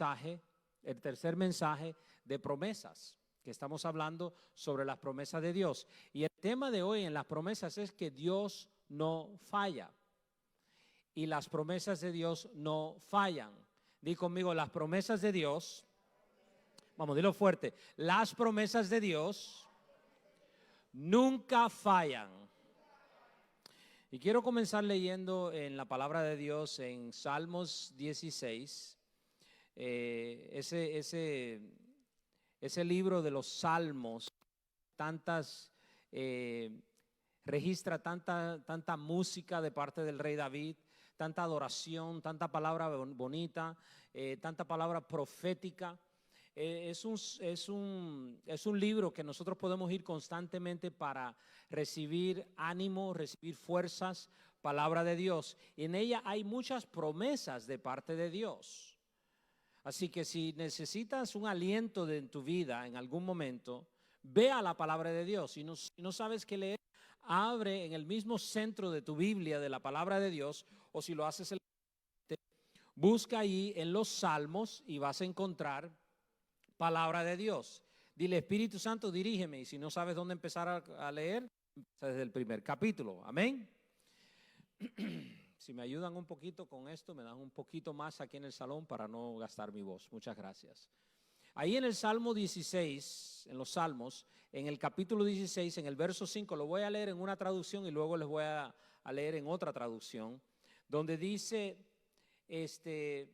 mensaje, el tercer mensaje de promesas, que estamos hablando sobre las promesas de Dios. Y el tema de hoy en las promesas es que Dios no falla. Y las promesas de Dios no fallan. Di conmigo, las promesas de Dios, vamos, dilo fuerte, las promesas de Dios nunca fallan. Y quiero comenzar leyendo en la palabra de Dios en Salmos 16, ese libro de los Salmos, registra tanta música de parte del rey David, tanta adoración, tanta palabra bonita, tanta palabra profética. Es un libro que nosotros podemos ir constantemente para recibir ánimo, recibir fuerzas, palabra de Dios. Y en ella hay muchas promesas de parte de Dios. Así que si necesitas un aliento en tu vida en algún momento, ve a la palabra de Dios. Si no sabes qué leer, abre en el mismo centro de tu Biblia de la palabra de Dios, o si lo haces, busca ahí en los Salmos y vas a encontrar palabra de Dios. Dile, Espíritu Santo, dirígeme. Y si no sabes dónde empezar a leer, desde el primer capítulo. Amén. Si me ayudan un poquito con esto, me dan un poquito más aquí en el salón para no gastar mi voz. Muchas gracias. Ahí en el Salmo 16, en los Salmos, en el capítulo 16, en el verso 5, lo voy a leer en una traducción y luego les voy a leer en otra traducción, donde dice, en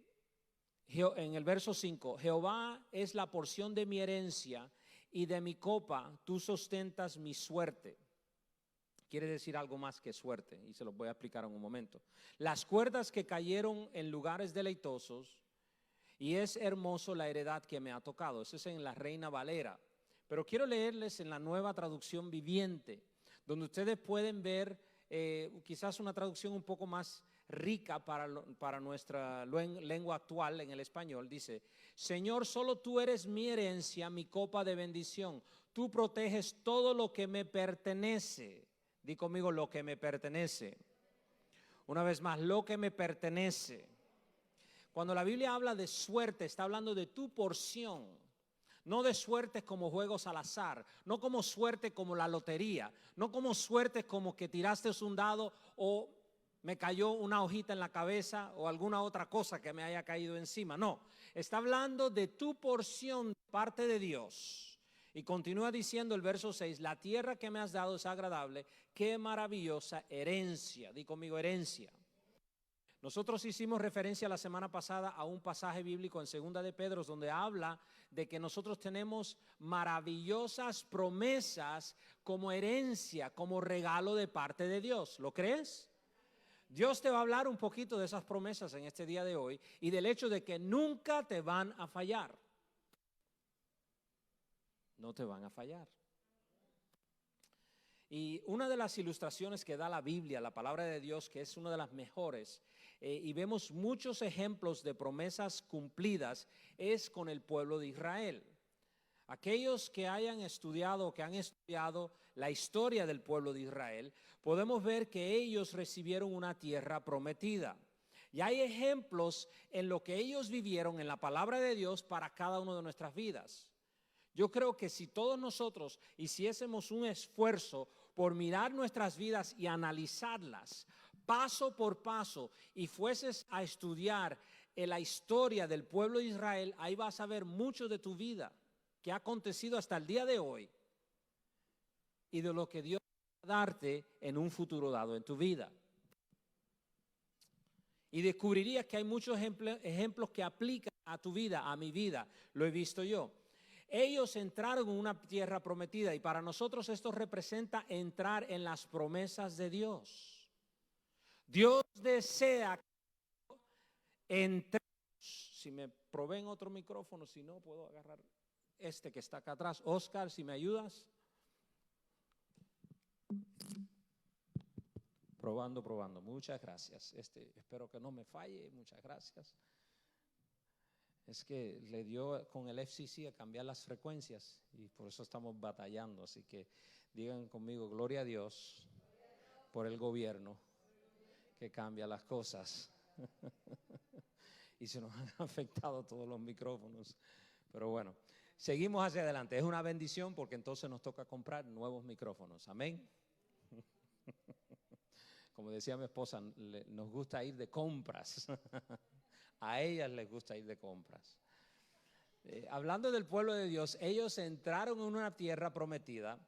el verso 5, Jehová es la porción de mi herencia y de mi copa tú sustentas mi suerte. Quiere decir algo más que suerte y se los voy a explicar en un momento. Las cuerdas que cayeron en lugares deleitosos y es hermoso la heredad que me ha tocado. Eso es en la Reina Valera. Pero quiero leerles en la Nueva Traducción Viviente, donde ustedes pueden ver quizás una traducción un poco más rica para nuestra lengua actual en el español. Dice, Señor, solo tú eres mi herencia, mi copa de bendición. Tú proteges todo lo que me pertenece. Di conmigo, lo que me pertenece. Una vez más, lo que me pertenece. Cuando la Biblia habla de suerte, está hablando de tu porción. No de suerte como juegos al azar, no como suerte como la lotería, no como suerte como que tiraste un dado o me cayó una hojita en la cabeza o alguna otra cosa que me haya caído encima. No, está hablando de tu porción de parte de Dios. Y continúa diciendo el verso 6, la tierra que me has dado es agradable, qué maravillosa herencia. Di conmigo, herencia. Nosotros hicimos referencia la semana pasada a un pasaje bíblico en Segunda de Pedro donde habla de que nosotros tenemos maravillosas promesas como herencia, como regalo de parte de Dios. ¿Lo crees? Dios te va a hablar un poquito de esas promesas en este día de hoy y del hecho de que nunca te van a fallar. No te van a fallar. Y una de las ilustraciones que da la Biblia, la palabra de Dios, que es una de las mejores, y vemos muchos ejemplos de promesas cumplidas, es con el pueblo de Israel. Aquellos que hayan estudiado o que han estudiado la historia del pueblo de Israel, podemos ver que ellos recibieron una tierra prometida. Y hay ejemplos en lo que ellos vivieron en la palabra de Dios para cada una de nuestras vidas. Yo creo que si todos nosotros hiciésemos un esfuerzo por mirar nuestras vidas y analizarlas paso por paso y fueses a estudiar la historia del pueblo de Israel, ahí vas a ver mucho de tu vida que ha acontecido hasta el día de hoy y de lo que Dios va a darte en un futuro dado en tu vida. Y descubrirías que hay muchos ejemplos que aplican a tu vida, a mi vida, lo he visto yo. Ellos entraron en una tierra prometida y para nosotros esto representa entrar en las promesas de Dios. Dios desea que entremos. Si me proveen otro micrófono, si no puedo agarrar este que está acá atrás. Oscar, si me ayudas. Probando. Muchas gracias. Espero que no me falle. Muchas gracias. Es que le dio con el FCC a cambiar las frecuencias y por eso estamos batallando. Así que digan conmigo, gloria a Dios por el gobierno que cambia las cosas. y se nos han afectado todos los micrófonos. Pero bueno, seguimos hacia adelante. Es una bendición porque entonces nos toca comprar nuevos micrófonos. Amén. Como decía mi esposa, nos gusta ir de compras. A ellas les gusta ir de compras. Hablando del pueblo de Dios, ellos entraron en una tierra prometida.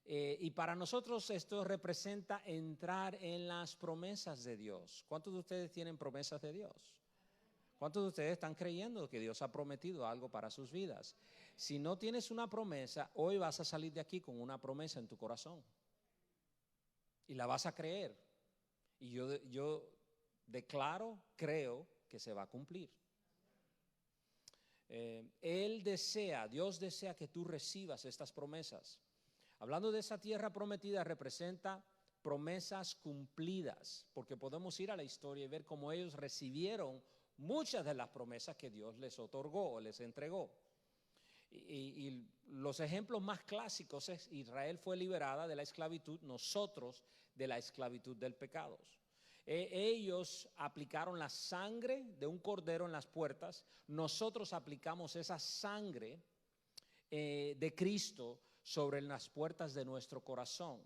Y para nosotros esto representa entrar en las promesas de Dios. ¿Cuántos de ustedes tienen promesas de Dios? ¿Cuántos de ustedes están creyendo que Dios ha prometido algo para sus vidas? Si no tienes una promesa, hoy vas a salir de aquí con una promesa en tu corazón. Y la vas a creer. Y yo declaro, creo que se va a cumplir. Dios desea que tú recibas estas promesas. Hablando de esa tierra prometida, representa promesas cumplidas, porque podemos ir a la historia y ver cómo ellos recibieron muchas de las promesas que Dios les otorgó o les entregó. Y los ejemplos más clásicos es: Israel fue liberada de la esclavitud, nosotros de la esclavitud del pecado. Ellos aplicaron la sangre de un cordero en las puertas, nosotros aplicamos esa sangre de Cristo sobre las puertas de nuestro corazón.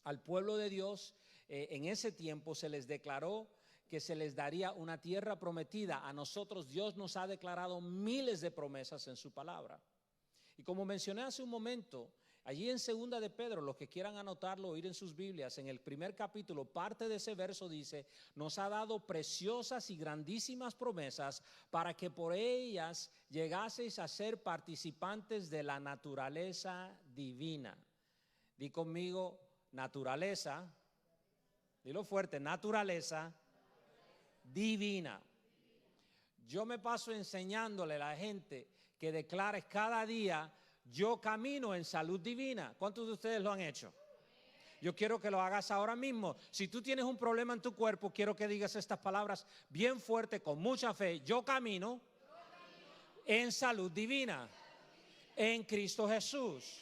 Al pueblo de Dios en ese tiempo se les declaró que se les daría una tierra prometida. A nosotros Dios nos ha declarado miles de promesas en su palabra. Y como mencioné hace un momento, allí en Segunda de Pedro, los que quieran anotarlo o ir en sus Biblias, en el primer capítulo, parte de ese verso dice: nos ha dado preciosas y grandísimas promesas para que por ellas llegaseis a ser participantes de la naturaleza divina. Di conmigo, naturaleza. Dilo fuerte, naturaleza divina. Yo me paso enseñándole a la gente que declares cada día: yo camino en salud divina. ¿Cuántos de ustedes lo han hecho? Yo quiero que lo hagas ahora mismo. Si tú tienes un problema en tu cuerpo, quiero que digas estas palabras bien fuerte, con mucha fe: yo camino en salud divina en Cristo Jesús.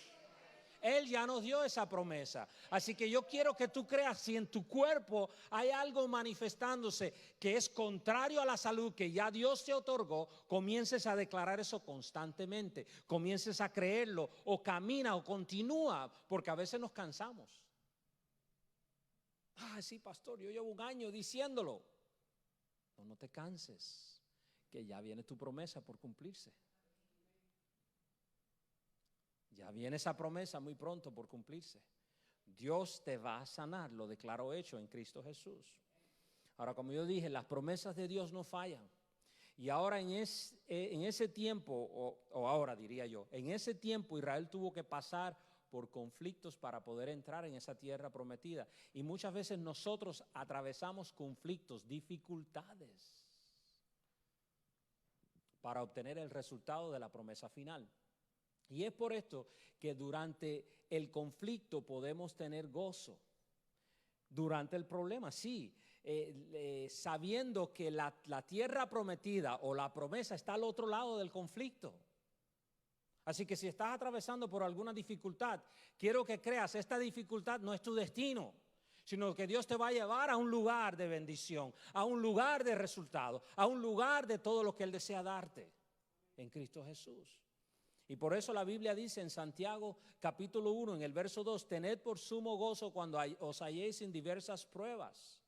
Él ya nos dio esa promesa. Así que yo quiero que tú creas, si en tu cuerpo hay algo manifestándose que es contrario a la salud que ya Dios te otorgó, comiences a declarar eso constantemente. Comiences a creerlo, o camina o continúa, porque a veces nos cansamos. Sí, pastor, yo llevo un año diciéndolo. No te canses, que ya viene tu promesa por cumplirse. Ya viene esa promesa muy pronto por cumplirse. Dios te va a sanar, lo declaró hecho en Cristo Jesús. Ahora, como yo dije, las promesas de Dios no fallan. Y ahora en ese tiempo, o ahora diría yo, en ese tiempo Israel tuvo que pasar por conflictos para poder entrar en esa tierra prometida. Y muchas veces nosotros atravesamos conflictos, dificultades, para obtener el resultado de la promesa final. Y es por esto que durante el conflicto podemos tener gozo. Durante el problema, sí, sabiendo que la tierra prometida o la promesa está al otro lado del conflicto. Así que si estás atravesando por alguna dificultad, quiero que creas: esta dificultad no es tu destino, sino que Dios te va a llevar a un lugar de bendición, a un lugar de resultado, a un lugar de todo lo que Él desea darte en Cristo Jesús. Y por eso la Biblia dice en Santiago capítulo 1, en el verso 2: tened por sumo gozo cuando os halléis en diversas pruebas.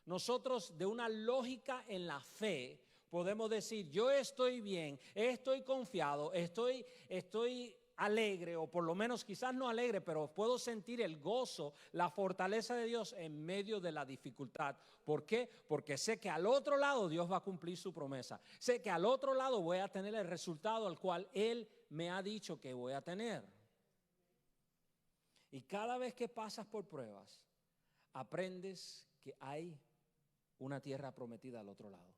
Nosotros, de una lógica en la fe, podemos decir: yo estoy bien, estoy confiado, estoy alegre, o por lo menos quizás no alegre, pero puedo sentir el gozo, la fortaleza de Dios en medio de la dificultad. ¿Por qué? Porque sé que al otro lado Dios va a cumplir su promesa. Sé que al otro lado voy a tener el resultado al cual Él me ha dicho que voy a tener. Y cada vez que pasas por pruebas, aprendes que hay una tierra prometida al otro lado.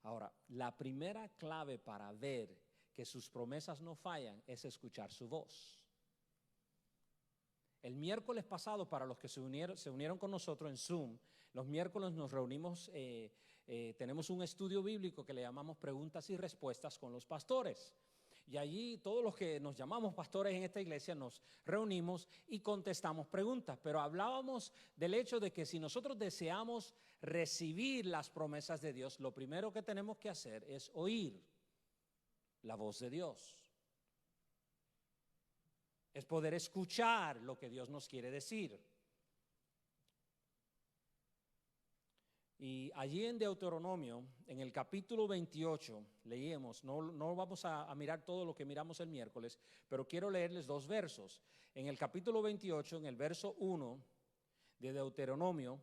Ahora, la primera clave para ver que sus promesas no fallan es escuchar su voz. El miércoles pasado, para los que se unieron con nosotros en Zoom, los miércoles nos reunimos, tenemos un estudio bíblico que le llamamos Preguntas y Respuestas con los pastores. Y allí todos los que nos llamamos pastores en esta iglesia nos reunimos y contestamos preguntas. Pero hablábamos del hecho de que si nosotros deseamos recibir las promesas de Dios, lo primero que tenemos que hacer es oír la voz de Dios. Es poder escuchar lo que Dios nos quiere decir. Y allí en Deuteronomio, en el capítulo 28, leímos, no vamos a mirar todo lo que miramos el miércoles, pero quiero leerles 2 versos. En el capítulo 28, en el verso 1 de Deuteronomio,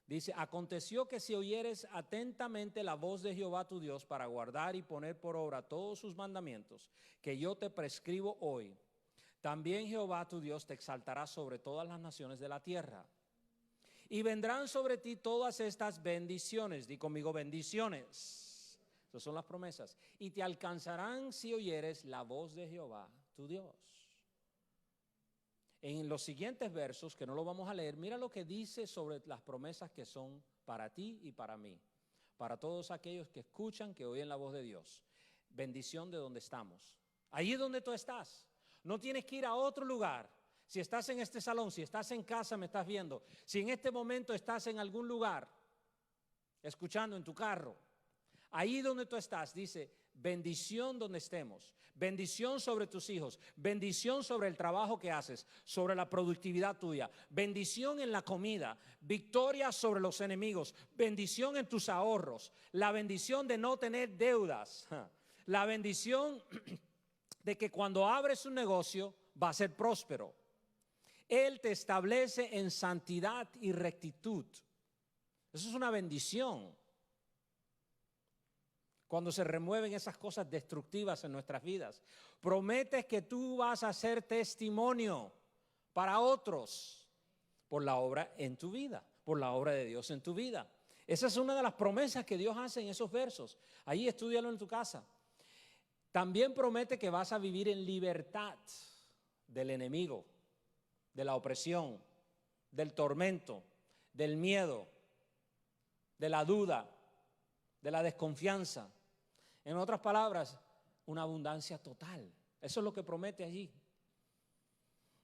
dice: aconteció que si oyeres atentamente la voz de Jehová tu Dios para guardar y poner por obra todos sus mandamientos que yo te prescribo hoy, también Jehová tu Dios te exaltará sobre todas las naciones de la tierra. Y vendrán sobre ti todas estas bendiciones. Di conmigo, bendiciones. Esas son las promesas. Y te alcanzarán si oyeres la voz de Jehová tu Dios. En los siguientes versos, que no lo vamos a leer, mira lo que dice sobre las promesas que son para ti y para mí. Para todos aquellos que escuchan, que oyen la voz de Dios. Bendición de donde estamos. Allí donde tú estás. No tienes que ir a otro lugar. Si estás en este salón, si estás en casa, me estás viendo. Si en este momento estás en algún lugar, escuchando en tu carro, ahí donde tú estás, dice, bendición donde estemos, bendición sobre tus hijos, bendición sobre el trabajo que haces, sobre la productividad tuya, bendición en la comida, victoria sobre los enemigos, bendición en tus ahorros, la bendición de no tener deudas, la bendición de que cuando abres un negocio va a ser próspero. Él te establece en santidad y rectitud. Eso es una bendición. Cuando se remueven esas cosas destructivas en nuestras vidas. Prometes que tú vas a ser testimonio para otros por la obra en tu vida, por la obra de Dios en tu vida. Esa es una de las promesas que Dios hace en esos versos. Ahí estúdialo en tu casa. También promete que vas a vivir en libertad del enemigo, de la opresión, del tormento, del miedo, de la duda, de la desconfianza. En otras palabras, una abundancia total. Eso es lo que promete allí.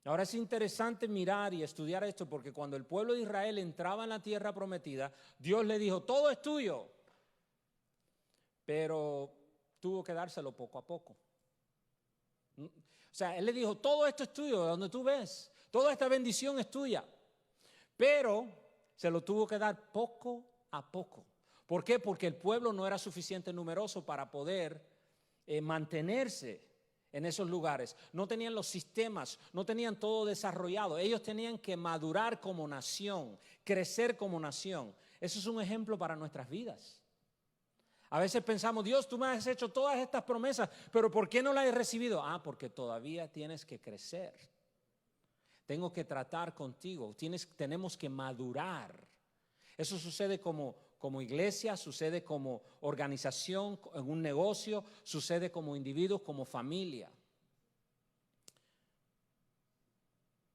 Ahora es interesante mirar y estudiar esto, porque cuando el pueblo de Israel entraba en la tierra prometida, Dios le dijo, todo es tuyo, pero tuvo que dárselo poco a poco. O sea, Él le dijo, todo esto es tuyo, de donde tú ves. Toda esta bendición es tuya, pero se lo tuvo que dar poco a poco. ¿Por qué? Porque el pueblo no era suficiente numeroso para poder mantenerse en esos lugares. No tenían los sistemas, no tenían todo desarrollado. Ellos tenían que madurar como nación, crecer como nación. Eso es un ejemplo para nuestras vidas. A veces pensamos, Dios, tú me has hecho todas estas promesas, pero ¿por qué no las he recibido? Porque todavía tienes que crecer. Tengo que tratar contigo, tenemos que madurar. Eso sucede como iglesia, sucede como organización, en un negocio, sucede como individuos, como familia.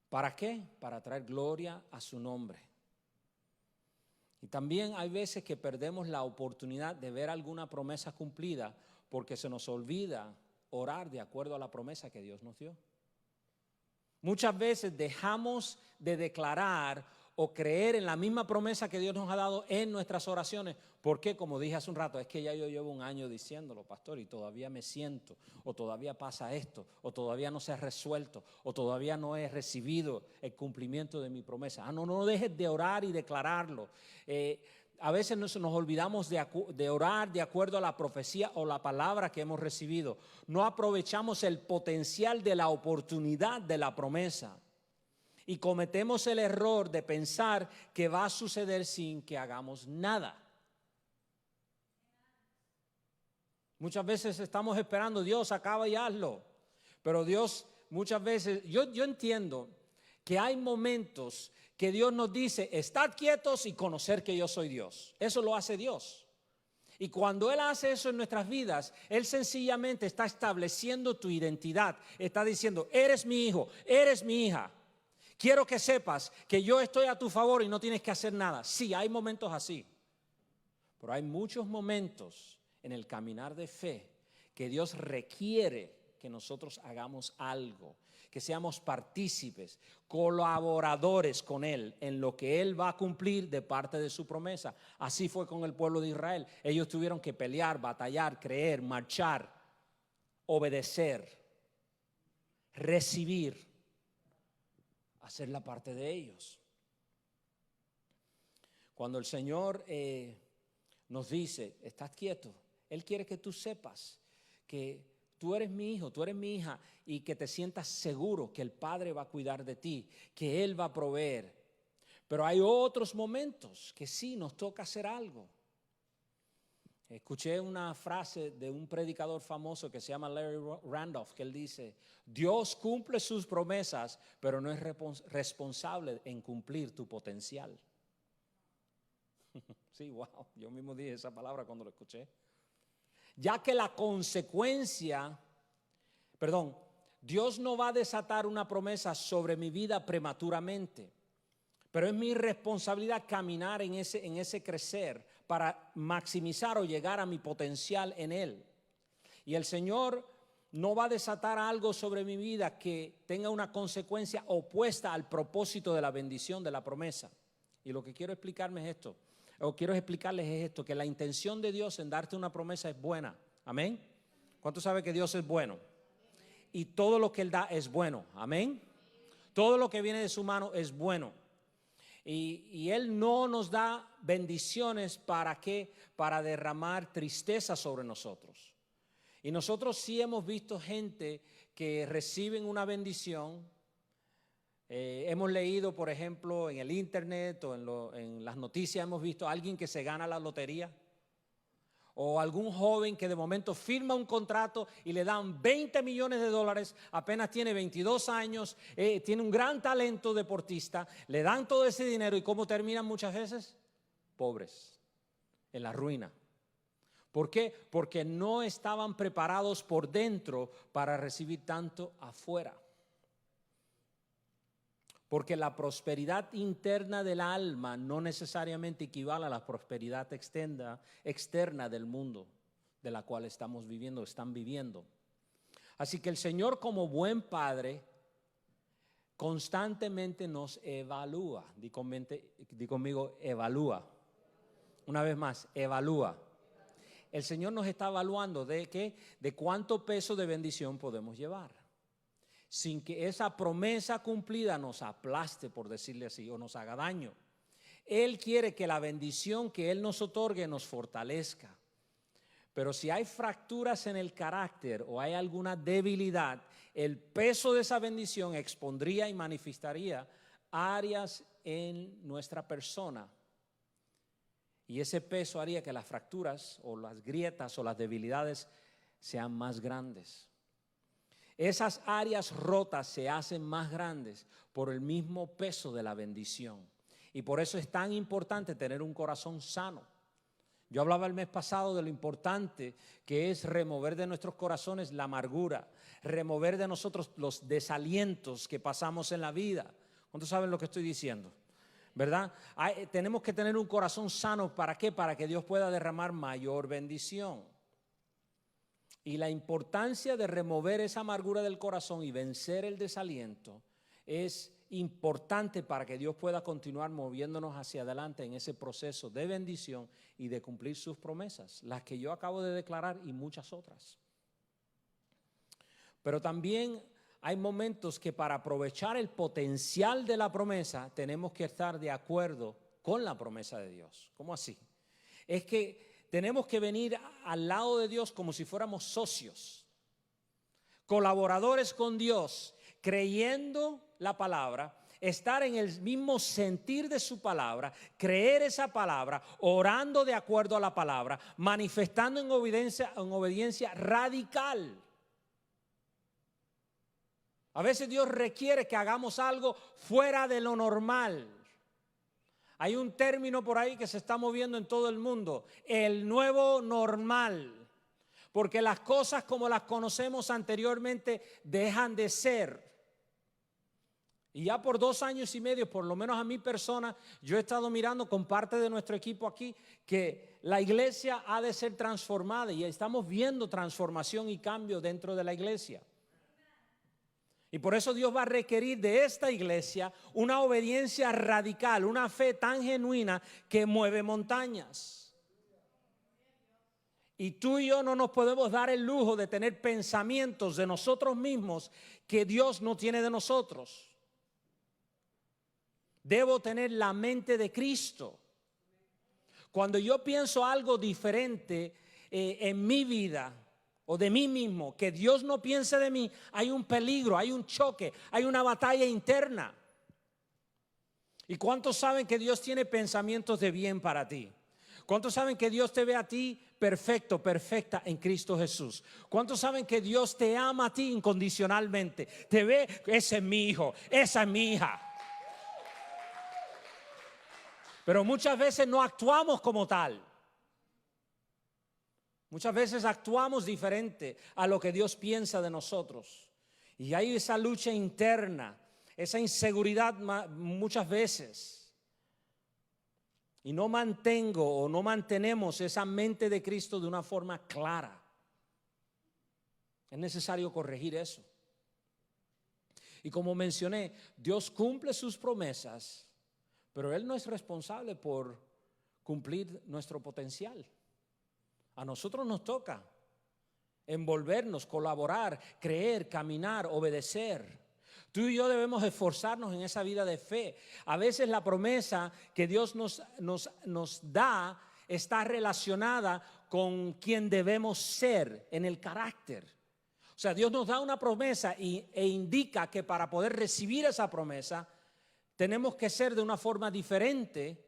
¿Para qué? Para traer gloria a su nombre. Y también hay veces que perdemos la oportunidad de ver alguna promesa cumplida porque se nos olvida orar de acuerdo a la promesa que Dios nos dio. Muchas veces dejamos de declarar o creer en la misma promesa que Dios nos ha dado en nuestras oraciones. Porque, como dije hace un rato, es que ya yo llevo un año diciéndolo, pastor, y todavía me siento, o todavía pasa esto, o todavía no se ha resuelto, o todavía no he recibido el cumplimiento de mi promesa. No dejes de orar y declararlo. A veces nos olvidamos de orar de acuerdo a la profecía o la palabra que hemos recibido. No aprovechamos el potencial de la oportunidad de la promesa. Y cometemos el error de pensar que va a suceder sin que hagamos nada. Muchas veces estamos esperando, Dios, acaba y hazlo. Pero Dios, muchas veces, yo entiendo que hay momentos que Dios nos dice, estad quietos y conocer que yo soy Dios. Eso lo hace Dios. Y cuando Él hace eso en nuestras vidas, Él sencillamente está estableciendo tu identidad. Está diciendo, eres mi hijo, eres mi hija. Quiero que sepas que yo estoy a tu favor y no tienes que hacer nada. Sí, hay momentos así. Pero hay muchos momentos en el caminar de fe que Dios requiere que nosotros hagamos algo, que seamos partícipes, colaboradores con Él en lo que Él va a cumplir de parte de su promesa. Así fue con el pueblo de Israel. Ellos tuvieron que pelear, batallar, creer, marchar, obedecer, recibir, hacer la parte de ellos. Cuando el Señor nos dice, estás quieto, Él quiere que tú sepas que tú eres mi hijo, tú eres mi hija, y que te sientas seguro que el Padre va a cuidar de ti, que Él va a proveer. Pero hay otros momentos que sí nos toca hacer algo. Escuché una frase de un predicador famoso que se llama Larry Randolph, que él dice, Dios cumple sus promesas, pero no es responsable en cumplir tu potencial. Sí, wow, yo mismo dije esa palabra cuando lo escuché. Ya que la consecuencia, Dios no va a desatar una promesa sobre mi vida prematuramente, pero es mi responsabilidad caminar en ese crecer para maximizar o llegar a mi potencial en Él. Y el Señor no va a desatar algo sobre mi vida que tenga una consecuencia opuesta al propósito de la bendición de la promesa. Y lo que quiero explicarles es esto, que la intención de Dios en darte una promesa es buena. Amén. ¿Cuánto sabe que Dios es bueno? Y todo lo que Él da es bueno. Amén. Todo lo que viene de su mano es bueno. Y Él no nos da bendiciones ¿para qué? Para derramar tristeza sobre nosotros. Y nosotros sí hemos visto gente que reciben una bendición. Hemos leído, por ejemplo, en el internet o en las noticias hemos visto a alguien que se gana la lotería. O algún joven que de momento firma un contrato y le dan $20 millones, apenas tiene 22 años, tiene un gran talento deportista, le dan todo ese dinero y ¿cómo terminan muchas veces? Pobres, en la ruina. ¿Por qué? Porque no estaban preparados por dentro para recibir tanto afuera. Porque la prosperidad interna del alma no necesariamente equivale a la prosperidad externa del mundo de la cual están viviendo. Así que el Señor, como buen Padre, constantemente nos evalúa. Di conmigo, evalúa. Una vez más, evalúa. El Señor nos está evaluando de cuánto peso de bendición podemos llevar, sin que esa promesa cumplida nos aplaste, por decirle así, o nos haga daño. Él quiere que la bendición que Él nos otorgue nos fortalezca. Pero si hay fracturas en el carácter o hay alguna debilidad, el peso de esa bendición expondría y manifestaría áreas en nuestra persona. Y ese peso haría que las fracturas o las grietas o las debilidades sean más grandes. Esas áreas rotas se hacen más grandes por el mismo peso de la bendición. Y por eso es tan importante tener un corazón sano. Yo hablaba el mes pasado de lo importante que es remover de nuestros corazones la amargura, remover de nosotros los desalientos que pasamos en la vida. ¿Cuántos saben lo que estoy diciendo? ¿Verdad? Tenemos que tener un corazón sano. ¿Para qué? Para que Dios pueda derramar mayor bendición. Y la importancia de remover esa amargura del corazón y vencer el desaliento es importante para que Dios pueda continuar moviéndonos hacia adelante en ese proceso de bendición y de cumplir sus promesas, las que yo acabo de declarar y muchas otras. Pero también hay momentos que para aprovechar el potencial de la promesa tenemos que estar de acuerdo con la promesa de Dios. ¿Cómo así? Es que tenemos que venir al lado de Dios como si fuéramos socios, colaboradores con Dios, creyendo la palabra, estar en el mismo sentir de su palabra, creer esa palabra, orando de acuerdo a la palabra, manifestando en obediencia radical. A veces Dios requiere que hagamos algo fuera de lo normal. Hay un término por ahí que se está moviendo en todo el mundo, el nuevo normal, porque las cosas como las conocemos anteriormente dejan de ser. Y ya por 2 años y medio, por lo menos a mi persona, yo he estado mirando con parte de nuestro equipo aquí que la iglesia ha de ser transformada y estamos viendo transformación y cambio dentro de la iglesia. Y por eso Dios va a requerir de esta iglesia una obediencia radical, una fe tan genuina que mueve montañas. Y tú y yo no nos podemos dar el lujo de tener pensamientos de nosotros mismos que Dios no tiene de nosotros. Debo tener la mente de Cristo. Cuando yo pienso algo diferente en mi vida o de mí mismo, que Dios no piense de mí, hay un peligro, hay un choque, hay una batalla interna. ¿Y cuántos saben que Dios tiene pensamientos de bien para ti? ¿Cuántos saben que Dios te ve a ti perfecto, perfecta en Cristo Jesús? ¿Cuántos saben que Dios te ama a ti incondicionalmente? Te ve, ese es mi hijo, esa es mi hija. Pero muchas veces no actuamos como tal. Muchas veces actuamos diferente a lo que Dios piensa de nosotros. Y hay esa lucha interna, esa inseguridad muchas veces. Y no mantenemos esa mente de Cristo de una forma clara. Es necesario corregir eso. Y como mencioné, Dios cumple sus promesas, pero Él no es responsable por cumplir nuestro potencial. A nosotros nos toca envolvernos, colaborar, creer, caminar, obedecer. Tú y yo debemos esforzarnos en esa vida de fe. A veces la promesa que Dios nos da está relacionada con quien debemos ser en el carácter. O sea, Dios nos da una promesa e indica que para poder recibir esa promesa tenemos que ser de una forma diferente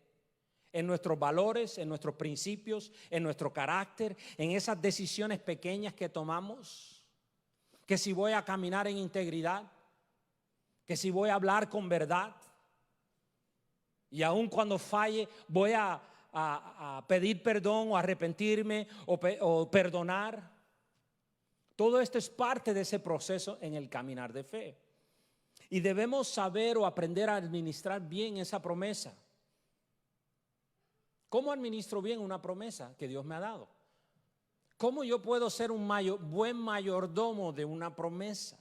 en nuestros valores, en nuestros principios, en nuestro carácter, en esas decisiones pequeñas que tomamos. Que si voy a caminar en integridad, que si voy a hablar con verdad, y aun cuando falle voy a pedir perdón o arrepentirme o perdonar. Todo esto es parte de ese proceso en el caminar de fe. Y debemos saber o aprender a administrar bien esa promesa. ¿Cómo administro bien una promesa que Dios me ha dado? ¿Cómo yo puedo ser un buen mayordomo de una promesa?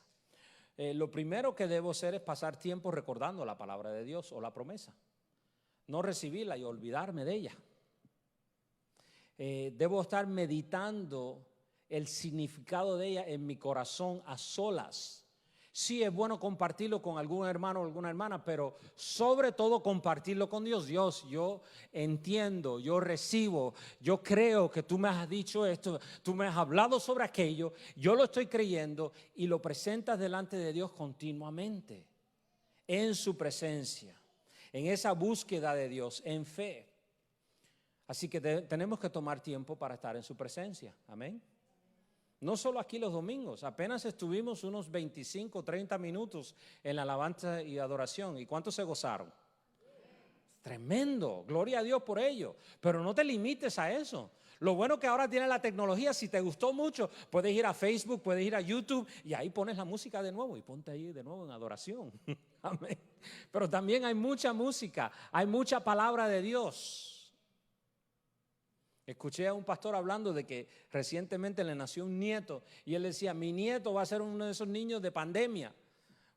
Lo primero que debo hacer es pasar tiempo recordando la palabra de Dios o la promesa. No recibirla y olvidarme de ella. Debo estar meditando el significado de ella en mi corazón a solas. Sí, es bueno compartirlo con algún hermano o alguna hermana, pero sobre todo compartirlo con Dios. Dios, yo entiendo, yo recibo, yo creo que tú me has dicho esto, tú me has hablado sobre aquello, yo lo estoy creyendo y lo presentas delante de Dios continuamente, en su presencia, en esa búsqueda de Dios, en fe. Así que tenemos que tomar tiempo para estar en su presencia. Amén. No solo aquí los domingos, apenas estuvimos unos 25, 30 minutos en la alabanza y adoración. ¿Y cuántos se gozaron? Tremendo, gloria a Dios por ello. Pero no te limites a eso. Lo bueno que ahora tiene la tecnología, si te gustó mucho, puedes ir a Facebook, puedes ir a YouTube y ahí pones la música de nuevo y ponte ahí de nuevo en adoración. Amén. Pero también hay mucha música, hay mucha palabra de Dios. Escuché a un pastor hablando de que recientemente le nació un nieto y él decía, mi nieto va a ser uno de esos niños de pandemia.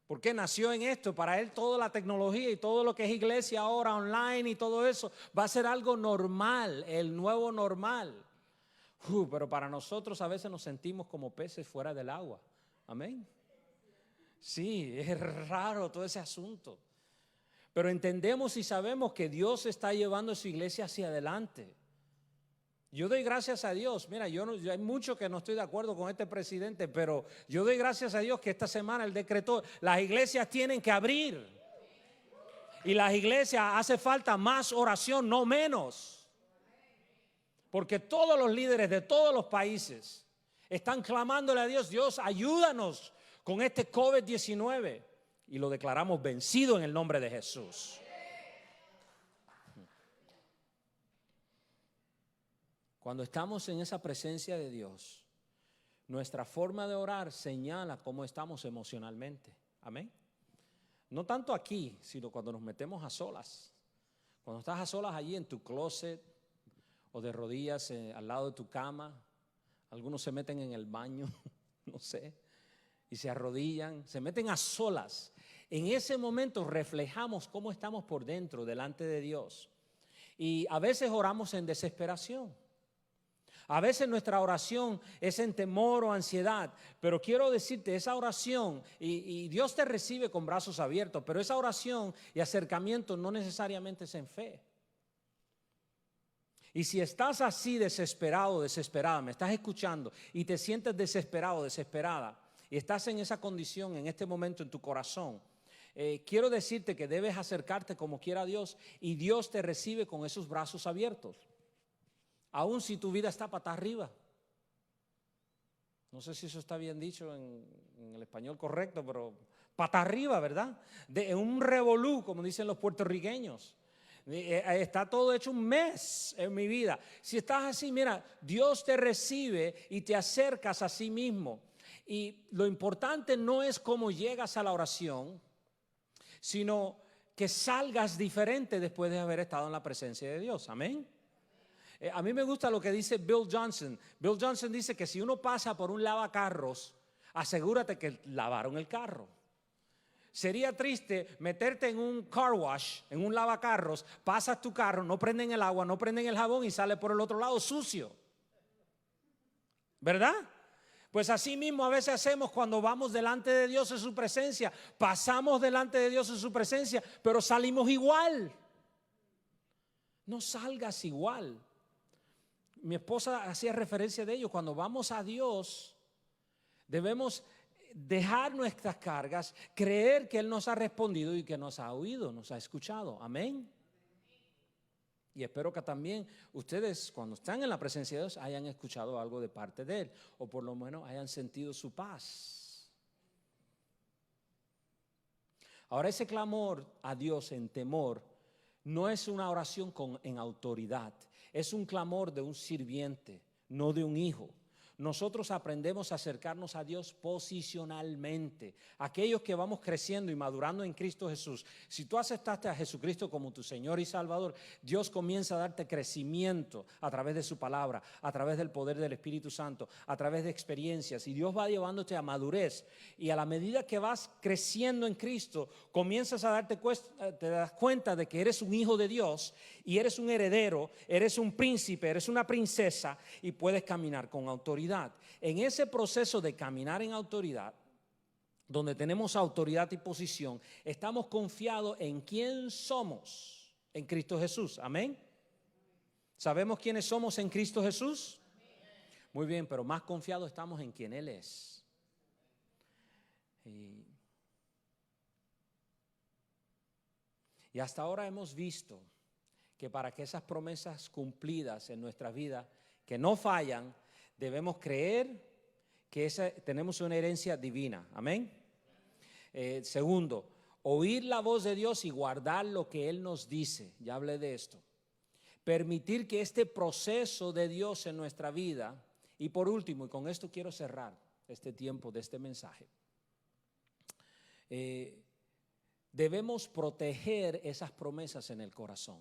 Porque nació en esto, para él toda la tecnología y todo lo que es iglesia ahora online y todo eso va a ser algo normal, el nuevo normal. Pero para nosotros a veces nos sentimos como peces fuera del agua. Amén. Sí, es raro todo ese asunto. Pero entendemos y sabemos que Dios está llevando a su iglesia hacia adelante. Yo doy gracias a Dios. Mira, yo hay mucho que no estoy de acuerdo con este presidente, pero yo doy gracias a Dios que esta semana él decretó, las iglesias tienen que abrir. Y las iglesias hace falta más oración, no menos. Porque todos los líderes de todos los países están clamándole a Dios, Dios, ayúdanos con este COVID-19. Y lo declaramos vencido en el nombre de Jesús. Cuando estamos en esa presencia de Dios, nuestra forma de orar señala cómo estamos emocionalmente. Amén. No tanto aquí, sino cuando nos metemos a solas. Cuando estás a solas allí en tu closet o de rodillas al lado de tu cama. Algunos se meten en el baño, no sé, y se arrodillan, se meten a solas. En ese momento reflejamos cómo estamos por dentro delante de Dios. Y a veces oramos en desesperación. A veces nuestra oración es en temor o ansiedad, pero quiero decirte, esa oración, y Dios te recibe con brazos abiertos, pero esa oración y acercamiento no necesariamente es en fe. Y si estás así desesperado, desesperada, me estás escuchando y te sientes desesperado, desesperada, y estás en esa condición en este momento en tu corazón, quiero decirte que debes acercarte como quiera Dios, y Dios te recibe con esos brazos abiertos. Aun si tu vida está patas arriba. No sé si eso está bien dicho en el español correcto, pero patas arriba, ¿verdad? En un revolú, como dicen los puertorriqueños. Está todo hecho un mes en mi vida. Si estás así, mira, Dios te recibe y te acercas a sí mismo. Y lo importante no es cómo llegas a la oración, sino que salgas diferente después de haber estado en la presencia de Dios. Amén. A mí me gusta lo que dice Bill Johnson. Bill Johnson dice que si uno pasa por un lavacarros, asegúrate que lavaron el carro. Sería triste meterte en un car wash, en un lavacarros, pasas tu carro, no prenden el agua, no prenden el jabón y sale por el otro lado sucio. ¿Verdad? Pues así mismo a veces hacemos cuando vamos delante de Dios en su presencia. Pasamos delante de Dios en su presencia, pero salimos igual. No salgas igual. Mi esposa hacía referencia de ello. Cuando vamos a Dios, debemos dejar nuestras cargas, creer que Él nos ha respondido y que nos ha oído, nos ha escuchado. Amén. Y espero que también ustedes, cuando están en la presencia de Dios, hayan escuchado algo de parte de Él, o por lo menos hayan sentido su paz. Ahora, ese clamor a Dios en temor no es una oración en autoridad. Es un clamor de un sirviente, no de un hijo. Nosotros aprendemos a acercarnos a Dios posicionalmente. Aquellos que vamos creciendo y madurando en Cristo Jesús, si tú aceptaste a Jesucristo como tu Señor y Salvador, Dios comienza a darte crecimiento a través de su palabra, a través del poder del Espíritu Santo, a través de experiencias, y Dios va llevándote a madurez. Y a la medida que vas creciendo en Cristo, comienzas a te das cuenta de que eres un hijo de Dios y eres un heredero, eres un príncipe, eres una princesa y puedes caminar con autoridad. En ese proceso de caminar en autoridad, donde tenemos autoridad y posición, estamos confiados en quién somos en Cristo Jesús. Amén. ¿Sabemos quiénes somos en Cristo Jesús? Muy bien, pero más confiados estamos en quién Él es. Y hasta ahora hemos visto que para que esas promesas cumplidas en nuestra vida, que no fallan, debemos creer que tenemos una herencia divina. Amén. Segundo, oír la voz de Dios y guardar lo que Él nos dice. Ya hablé de esto. Permitir que este proceso de Dios en nuestra vida. Y por último, y con esto quiero cerrar este tiempo de este mensaje, debemos proteger esas promesas en el corazón.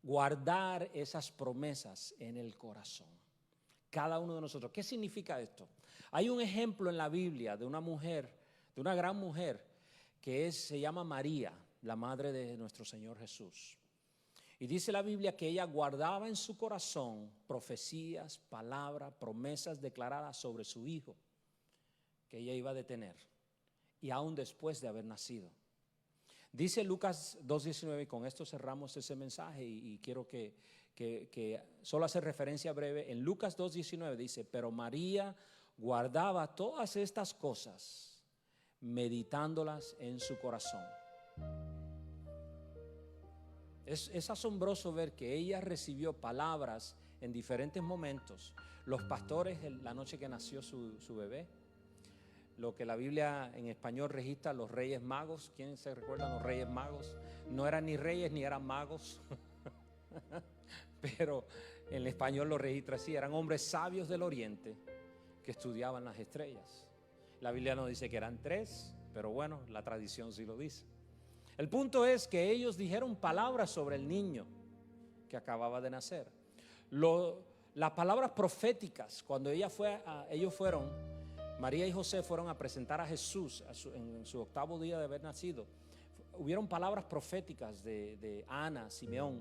Guardar esas promesas en el corazón. Cada uno de nosotros. ¿Qué significa esto? Hay un ejemplo en la Biblia de una mujer, de una gran mujer, que se llama María, la madre de nuestro Señor Jesús. Y dice la Biblia que ella guardaba en su corazón profecías, palabras, promesas declaradas sobre su hijo, que ella iba a tener, y aún después de haber nacido. Dice Lucas 2:19, y con esto cerramos ese mensaje, y quiero que solo hacer referencia breve. En Lucas 2:19 dice: pero María guardaba todas estas cosas, meditándolas en su corazón. Es asombroso ver que ella recibió palabras en diferentes momentos. Los pastores, la noche que nació su bebé, lo que la Biblia en español registra, los reyes magos. ¿Quién se recuerdan los reyes magos? No eran ni reyes ni eran magos, pero en español lo registra así. Eran hombres sabios del oriente que estudiaban las estrellas. La Biblia nos dice que eran 3, pero bueno, la tradición sí lo dice. El punto es que ellos dijeron palabras sobre el niño que acababa de nacer. Las palabras proféticas, cuando ellos fueron, María y José fueron a presentar a Jesús en su 8º día de haber nacido. Hubieron palabras proféticas de Ana, Simeón,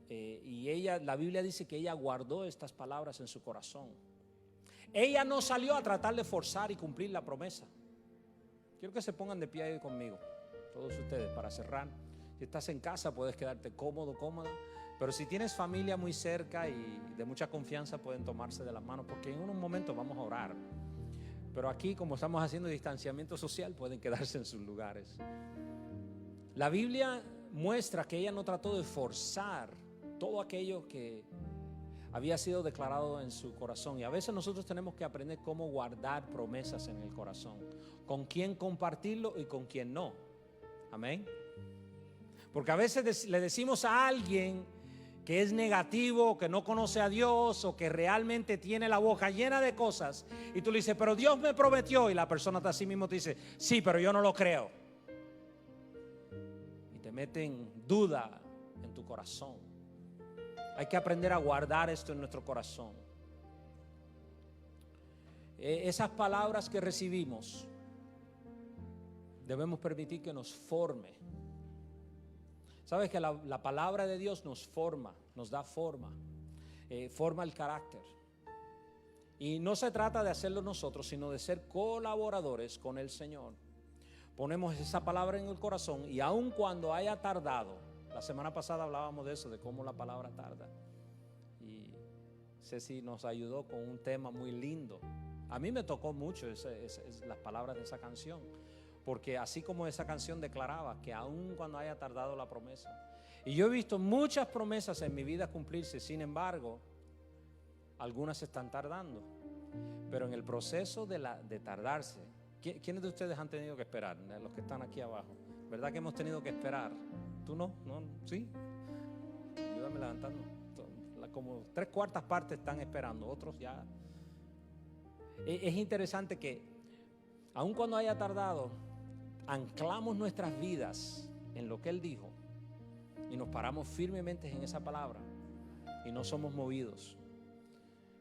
y la Biblia dice que ella guardó estas palabras en su corazón. Ella no salió a tratar de forzar y cumplir la promesa. Quiero que se pongan de pie ahí conmigo, todos ustedes, para cerrar. Si estás en casa puedes quedarte cómodo, cómoda, pero si tienes familia muy cerca y de mucha confianza, pueden tomarse de las manos, porque en unos momentos vamos a orar. Pero aquí, como estamos haciendo distanciamiento social, pueden quedarse en sus lugares. La Biblia muestra que ella no trató de forzar todo aquello que había sido declarado en su corazón. Y a veces nosotros tenemos que aprender cómo guardar promesas en el corazón, con quién compartirlo y con quién no. Amén. Porque a veces le decimos a alguien que es negativo, que no conoce a Dios, o que realmente tiene la boca llena de cosas, y tú le dices, pero Dios me prometió, y la persona así mismo te dice, sí, pero yo no lo creo, y te mete en duda en tu corazón. Hay que aprender a guardar esto en nuestro corazón. Esas palabras que recibimos debemos permitir que nos forme. Sabes que la palabra de Dios nos forma, nos da forma, forma el carácter. Y no se trata de hacerlo nosotros, sino de ser colaboradores con el Señor. Ponemos esa palabra en el corazón, y aun cuando haya tardado, la semana pasada hablábamos de eso, de cómo la palabra tarda, y Ceci nos ayudó con un tema muy lindo. A mí me tocó mucho las palabras de esa canción, porque así como esa canción declaraba que aun cuando haya tardado la promesa, y yo he visto muchas promesas en mi vida cumplirse, sin embargo, algunas están tardando, pero en el proceso de tardarse, ¿quiénes de ustedes han tenido que esperar? Los que están aquí abajo, ¿verdad que hemos tenido que esperar? ¿Tú no? ¿No? ¿Sí? Ayúdame levantando. Como 3/4 partes están esperando, otros ya. Es interesante que aun cuando haya tardado, anclamos nuestras vidas en lo que Él dijo y nos paramos firmemente en esa palabra y no somos movidos.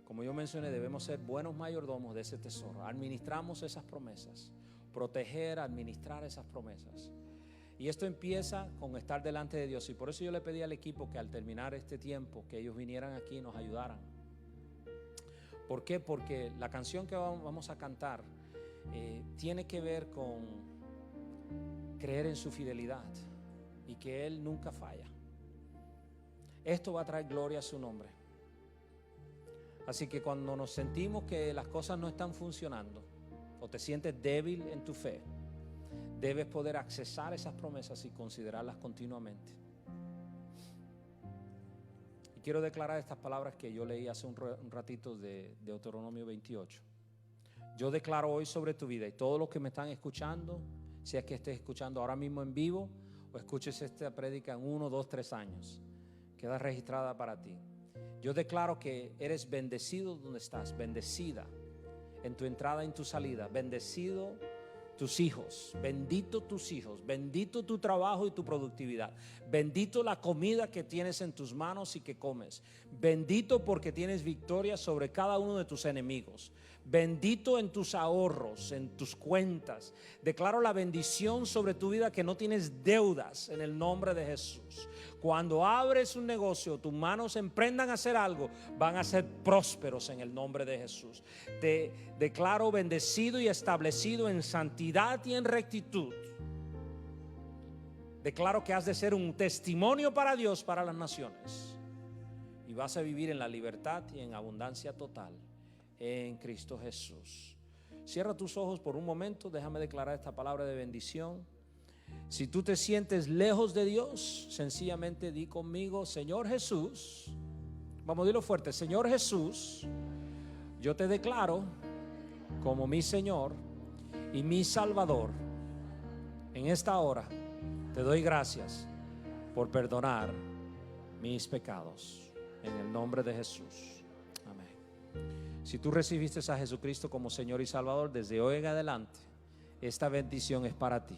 Como yo mencioné, debemos ser buenos mayordomos de ese tesoro. Administramos esas promesas, proteger, administrar esas promesas. Y esto empieza con estar delante de Dios. Y por eso yo le pedí al equipo que al terminar este tiempo, que ellos vinieran aquí y nos ayudaran. ¿Por qué? Porque la canción que vamos a cantar tiene que ver con creer en su fidelidad y que Él nunca falla. Esto va a traer gloria a su nombre. Así que cuando nos sentimos que las cosas no están funcionando o te sientes débil en tu fe, debes poder accesar esas promesas y considerarlas continuamente. Y quiero declarar estas palabras que yo leí hace un ratito de Deuteronomio 28. Yo declaro hoy sobre tu vida, y todos los que me están escuchando, si es que estés escuchando ahora mismo en vivo o escuches esta prédica en 1, 2, 3 años, queda registrada para ti. Yo declaro que eres bendecido donde estás, bendecida en tu entrada y en tu salida, bendecido tus hijos, bendito tus hijos, bendito tu trabajo y tu productividad, bendito la comida que tienes en tus manos y que comes, bendito porque tienes victoria sobre cada uno de tus enemigos, bendito en tus ahorros, en tus cuentas. Declaro la bendición sobre tu vida, que no tienes deudas en el nombre de Jesús. Cuando abres un negocio, tus manos emprendan a hacer algo, van a ser prósperos en el nombre de Jesús. Te declaro bendecido y establecido en santidad y en rectitud. Declaro que has de ser un testimonio para Dios, para las naciones, y vas a vivir en la libertad y en abundancia total en Cristo Jesús. Cierra tus ojos por un momento, déjame declarar esta palabra de bendición. Si tú te sientes lejos de Dios, sencillamente di conmigo: Señor Jesús, vamos a decirlo fuerte, Señor Jesús, yo te declaro como mi Señor y mi Salvador. En esta hora te doy gracias por perdonar mis pecados, en el nombre de Jesús. Amén. Si tú recibiste a Jesucristo como Señor y Salvador, desde hoy en adelante esta bendición es para ti.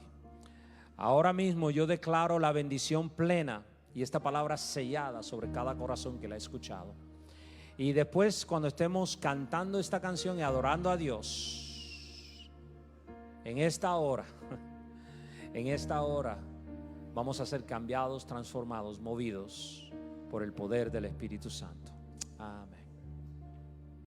Ahora mismo yo declaro la bendición plena y esta palabra sellada sobre cada corazón que la ha escuchado. Y después, cuando estemos cantando esta canción y adorando a Dios, en esta hora vamos a ser cambiados, transformados, movidos por el poder del Espíritu Santo.